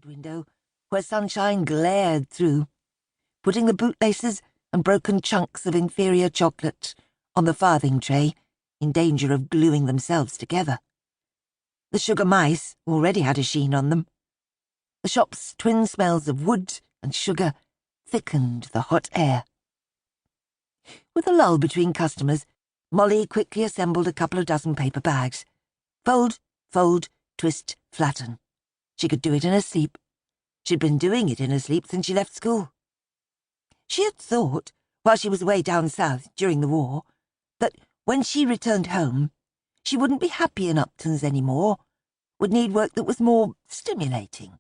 side window where sunshine glared through, putting the bootlaces and broken chunks of inferior chocolate on the farthing tray, in danger of gluing themselves together. The sugar mice already had a sheen on them. The shop's twin smells of wood and sugar thickened the hot air. With a lull between customers, Molly quickly assembled a couple of dozen paper bags. Fold, twist, flatten. She could do it in her sleep. She'd been doing it in her sleep since she left school. She had thought, while she was away down south during the war, that when she returned home, she wouldn't be happy in Upton's any more, would need work that was more stimulating.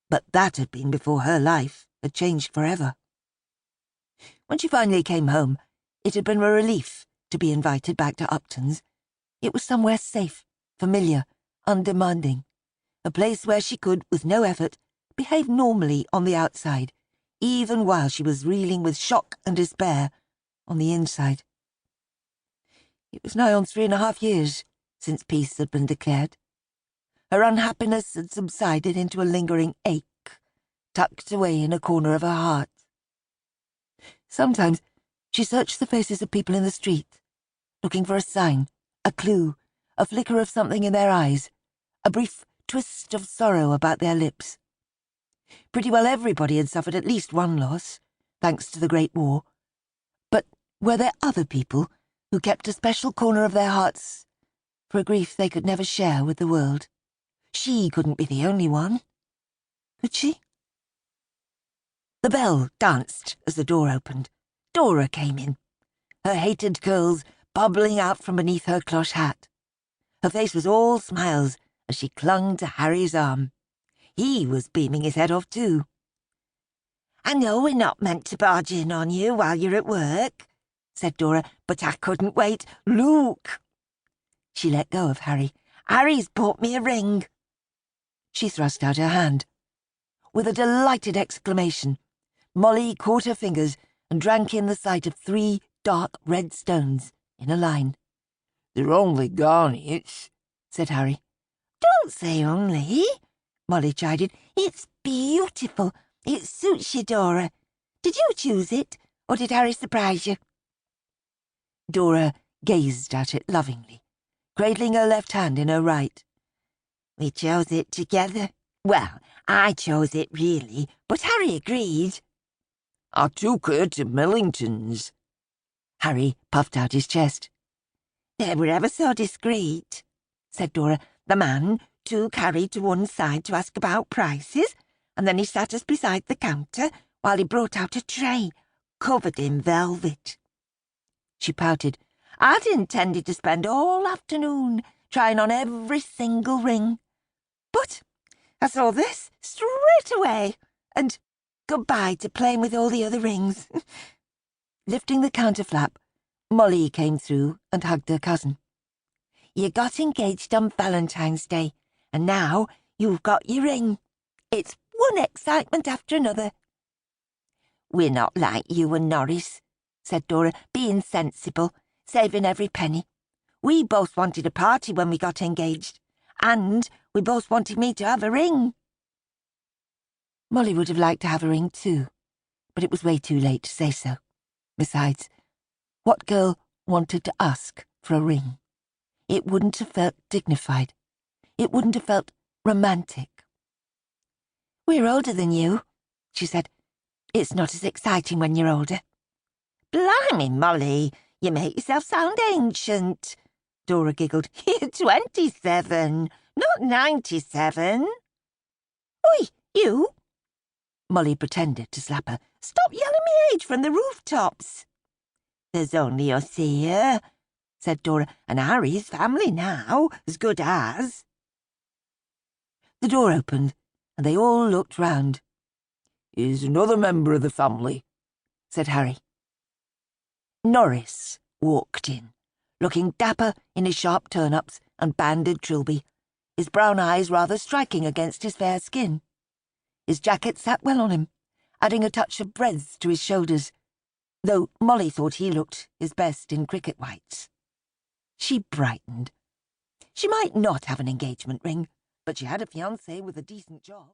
But that had been before her life had changed forever. When she finally came home, it had been a relief to be invited back to Upton's. It was somewhere safe, familiar, undemanding, a place where she could, with no effort, behave normally on the outside, even while she was reeling with shock and despair on the inside. It was nigh on 3.5 years since peace had been declared. Her unhappiness had subsided into a lingering ache, tucked away in a corner of her heart. Sometimes she searched the faces of people in the street, looking for a sign, a clue, a flicker of something in their eyes, a brief twist of sorrow about their lips. Pretty well everybody had suffered at least one loss, thanks to the Great War. But were there other people who kept a special corner of their hearts for a grief they could never share with the world? She couldn't be the only one, could she? The bell danced as the door opened. Dora came in, her hated curls bubbling out from beneath her cloche hat. Her face was all smiles as she clung to Harry's arm. He was beaming his head off too. "I know we're not meant to barge in on you while you're at work," said Dora, "but I couldn't wait. Look!" She let go of Harry. "Harry's bought me a ring." She thrust out her hand. With a delighted exclamation, Molly caught her fingers and drank in the sight of 3 dark red stones in a line. "They're only garnets," said Harry. "Don't say only," Molly chided. "It's beautiful. It suits you, Dora. Did you choose it, or did Harry surprise you?" Dora gazed at it lovingly, cradling her left hand in her right. "We chose it together. Well, I chose it really, but Harry agreed." "I took her to Millington's." Harry puffed out his chest. "They were ever so discreet," said Dora. "The man took Harry to one side to ask about prices, and then he sat us beside the counter while he brought out a tray covered in velvet." She pouted. "I'd intended to spend all afternoon trying on every single ring. But I saw this straight away, and goodbye to playing with all the other rings." Lifting the counter flap, Molly came through and hugged her cousin. "You got engaged on Valentine's Day, and now you've got your ring. It's one excitement after another." "We're not like you and Norris," said Dora, "being sensible, saving every penny. We both wanted a party when we got engaged, and we both wanted me to have a ring." Molly would have liked to have a ring too, but it was way too late to say so. Besides, what girl wanted to ask for a ring? It wouldn't have felt dignified. It wouldn't have felt romantic. "We're older than you," she said. "It's not as exciting when you're older." "Blimey, Molly, you make yourself sound ancient," Dora giggled. "You're 27, not 97. "Oi, you!" Molly pretended to slap her. "Stop yelling me age from the rooftops." "There's only us here," said Dora, "and Harry's family now, as good as." The door opened, and they all looked round. "Here's another member of the family," said Harry. Norris walked in, looking dapper in his sharp turn-ups and banded trilby, his brown eyes rather striking against his fair skin. His jacket sat well on him, adding a touch of breadth to his shoulders, though Molly thought he looked his best in cricket whites. She brightened. She might not have an engagement ring, but she had a fiancé with a decent job.